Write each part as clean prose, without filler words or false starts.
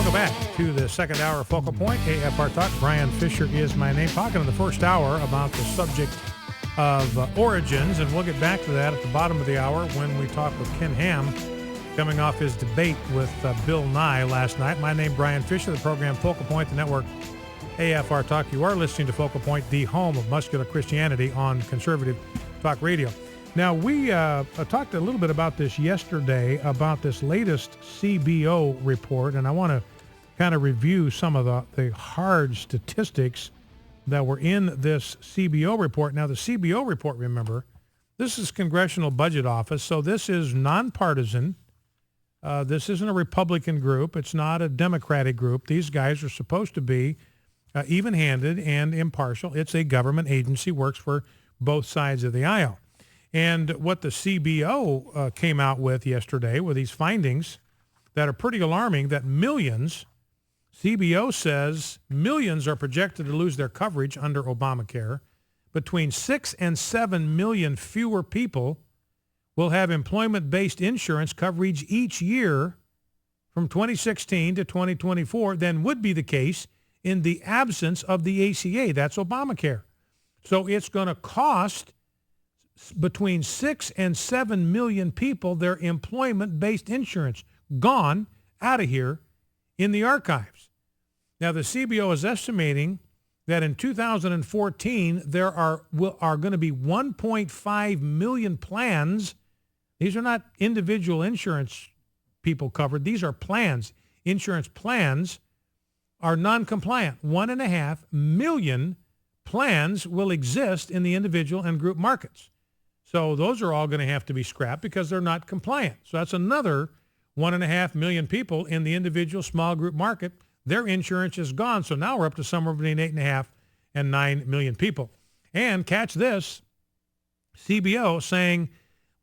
Welcome back to the second hour of Focal Point, AFR Talk. Brian Fisher is my name. Talking in the first hour about the subject of origins, and we'll get back to that at the bottom of the hour when we talk with Ken Ham, coming off his debate with Bill Nye last night. My name, Brian Fisher, the program Focal Point, the network AFR Talk. You are listening to Focal Point, the home of muscular Christianity on Conservative Talk Radio. Now, we talked a little bit about this yesterday, about this latest CBO report, and I want to kind of review some of the hard statistics that were in this CBO report. Now, the CBO report, remember, this is Congressional Budget Office, so this is nonpartisan. This isn't a Republican group. It's not a Democratic group. These guys are supposed to be even-handed and impartial. It's a government agency, works for both sides of the aisle. And what the CBO came out with yesterday were these findings that are pretty alarming, that CBO says millions are projected to lose their coverage under Obamacare. Between 6 and 7 million fewer people will have employment-based insurance coverage each year from 2016 to 2024 than would be the case in the absence of the ACA. That's Obamacare. So it's going to cost between 6 and 7 million people their employment-based insurance gone out of here in the archives. Now, the CBO is estimating that in 2014, there are going to be 1.5 million plans. These are not individual insurance people covered. These are plans. Insurance plans are non-compliant. 1.5 million plans will exist in the individual and group markets. So those are all going to have to be scrapped because they're not compliant. So that's another 1.5 million people in the individual small group market. Their insurance is gone. So now we're up to somewhere between 8.5 and 9 million people. And catch this, CBO saying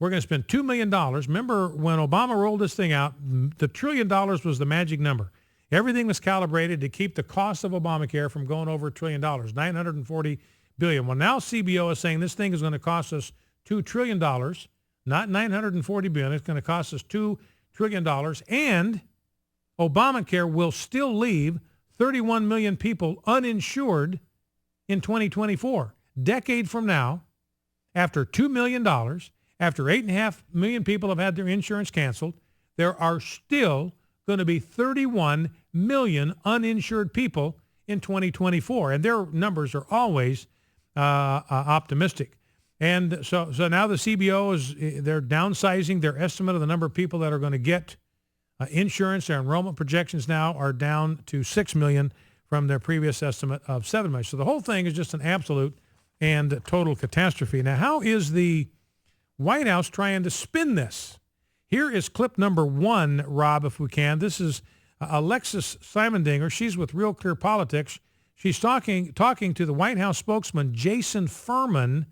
we're going to spend $2 million. Remember when Obama rolled this thing out, the $1 trillion was the magic number. Everything was calibrated to keep the cost of Obamacare from going over $1 trillion, $940 billion. Well, now CBO is saying this thing is going to cost us $2 trillion, not $940 billion. It's going to cost us $2 trillion, and Obamacare will still leave 31 million people uninsured in 2024. Decade from now, after $2 million, after 8.5 million people have had their insurance canceled, there are still going to be 31 million uninsured people in 2024, and their numbers are always optimistic. And so now the CBO they're downsizing their estimate of the number of people that are going to get insurance. Their enrollment projections now are down to 6 million from their previous estimate of 7 million. So the whole thing is just an absolute and total catastrophe. Now, how is the White House trying to spin this? Here is clip number 1, Rob, if we can. This is Alexis Simondinger. She's with Real Clear Politics. She's talking to the White House spokesman, Jason Furman,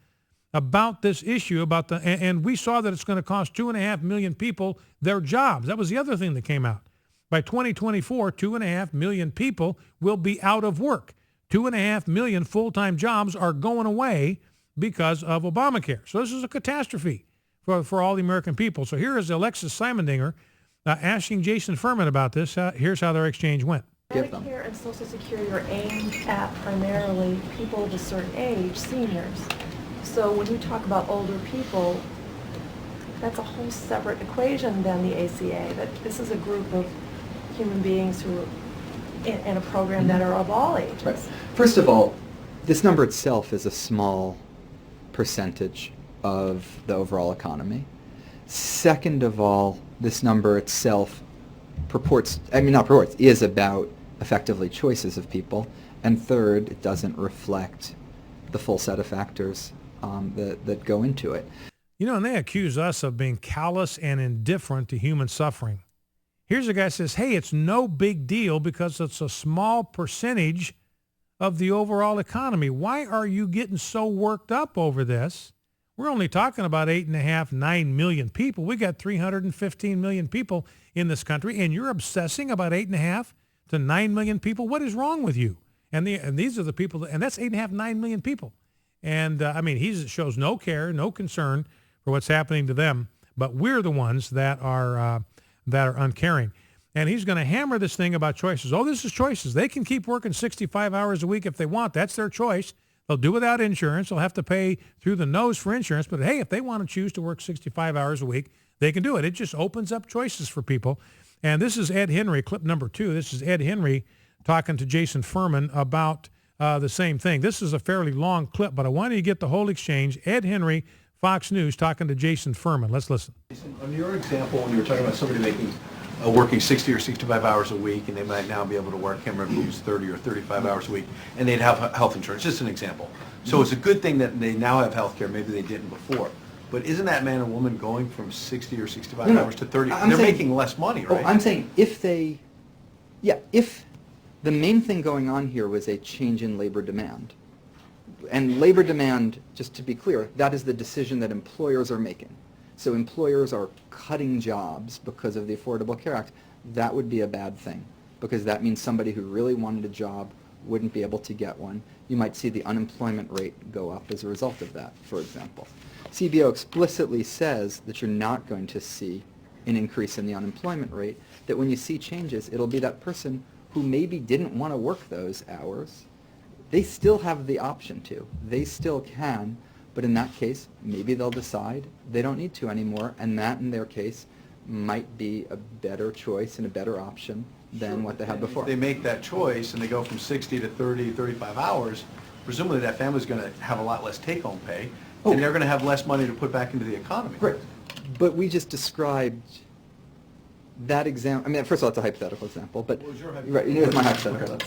about this issue, and we saw that it's going to cost 2.5 million people their jobs. That was the other thing that came out. By 2024, 2.5 million people will be out of work. 2.5 million full-time jobs are going away because of Obamacare. So this is a catastrophe for all the American people. So here is Alexis Simondinger asking Jason Furman about this. Here's how their exchange went. Medicare and Social Security are aimed at primarily people of a certain age, seniors. So when you talk about older people, that's a whole separate equation than the ACA. That this is a group of human beings who are in a program that are of all ages. Right. First of all, this number itself is a small percentage of the overall economy. Second of all, this number itself is about effectively choices of people. And third, it doesn't reflect the full set of factors that go into it. You know, and they accuse us of being callous and indifferent to human suffering. Here's a guy who says, hey, it's no big deal because it's a small percentage of the overall economy. Why are you getting so worked up over this? We're only talking about 8.5, 9 million people. We got 315 million people in this country, and you're obsessing about 8.5 to 9 million people. What is wrong with you? And these are the people, and that's 8.5, 9 million people. And he shows no care, no concern for what's happening to them. But we're the ones that are uncaring. And he's going to hammer this thing about choices. Oh, this is choices. They can keep working 65 hours a week if they want. That's their choice. They'll do without insurance. They'll have to pay through the nose for insurance. But hey, if they want to choose to work 65 hours a week, they can do it. It just opens up choices for people. And this is Ed Henry, clip number 2. This is Ed Henry talking to Jason Furman about the same thing. This is a fairly long clip, but I want you to get the whole exchange. Ed Henry, Fox News, talking to Jason Furman. Let's listen. On your example, when you were talking about somebody working 60 or 65 hours a week, and they might now be able to work, can't remember if it was 30 or 35 hours a week, and they'd have health insurance, just an example. So it's a good thing that they now have health care, maybe they didn't before. But isn't that man or woman going from 60 or 65 hours to 30? They're making less money, right? I'm saying if the main thing going on here was a change in labor demand. And labor demand, just to be clear, that is the decision that employers are making. So employers are cutting jobs because of the Affordable Care Act. That would be a bad thing, because that means somebody who really wanted a job wouldn't be able to get one. You might see the unemployment rate go up as a result of that, for example. CBO explicitly says that you're not going to see an increase in the unemployment rate, that when you see changes, it'll be that person who maybe didn't want to work those hours. They still have the option to. They still can, but in that case, maybe they'll decide they don't need to anymore, and that, in their case, might be a better choice and a better option than what they had before. If they make that choice and they go from 60 to 30, 35 hours, presumably that family's going to have a lot less take-home pay, and they're going to have less money to put back into the economy. Right. But we just described that example. I mean, first of all, it's a hypothetical example, but What was your hypothetical? right, you know, it's my hypothetical.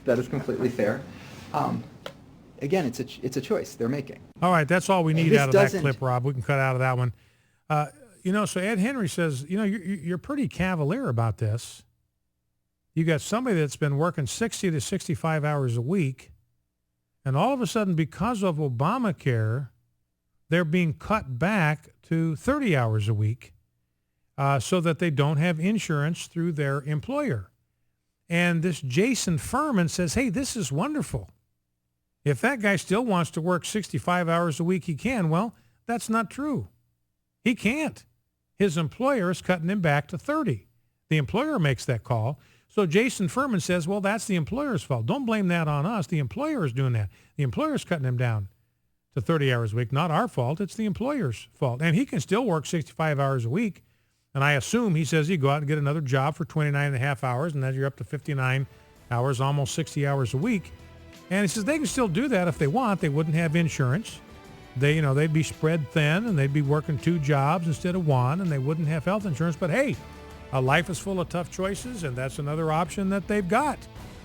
That is completely fair. Again, it's a choice they're making. All right, that's all we need This out of that doesn't- clip, Rob. We can cut out of that one. So Ed Henry says, you're pretty cavalier about this. You got somebody that's been working 60 to 65 hours a week, and all of a sudden, because of Obamacare, they're being cut back to 30 hours a week so that they don't have insurance through their employer. And this Jason Furman says, hey, this is wonderful. If that guy still wants to work 65 hours a week, he can. Well, that's not true. He can't. His employer is cutting him back to 30. The employer makes that call. So Jason Furman says, well, that's the employer's fault. Don't blame that on us. The employer is doing that. The employer is cutting him down to 30 hours a week. Not our fault. It's the employer's fault. And he can still work 65 hours a week. And I assume he says you go out and get another job for 29 and a half hours, and then you're up to 59 hours, almost 60 hours a week. And he says they can still do that if they want. They wouldn't have insurance. They'd be spread thin, and they'd be working 2 jobs instead of 1, and they wouldn't have health insurance. But hey, life is full of tough choices, and that's another option that they've got.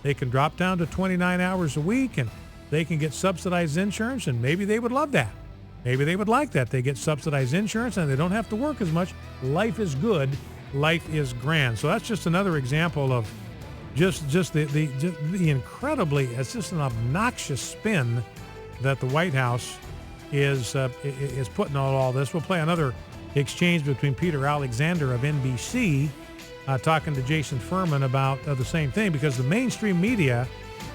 They can drop down to 29 hours a week, and they can get subsidized insurance, and maybe they would love that. Maybe they would like that. They get subsidized insurance, and they don't have to work as much. Life is good. Life is grand. So that's just another example of just the incredibly, it's just an obnoxious spin that the White House is putting on all this. We'll play another exchange between Peter Alexander of NBC talking to Jason Furman about the same thing, because the mainstream media,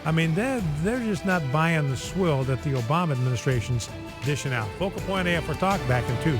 I mean, they're just not buying the swill that the Obama administration's dishing out. Focal Point AFR Talk, back in 2.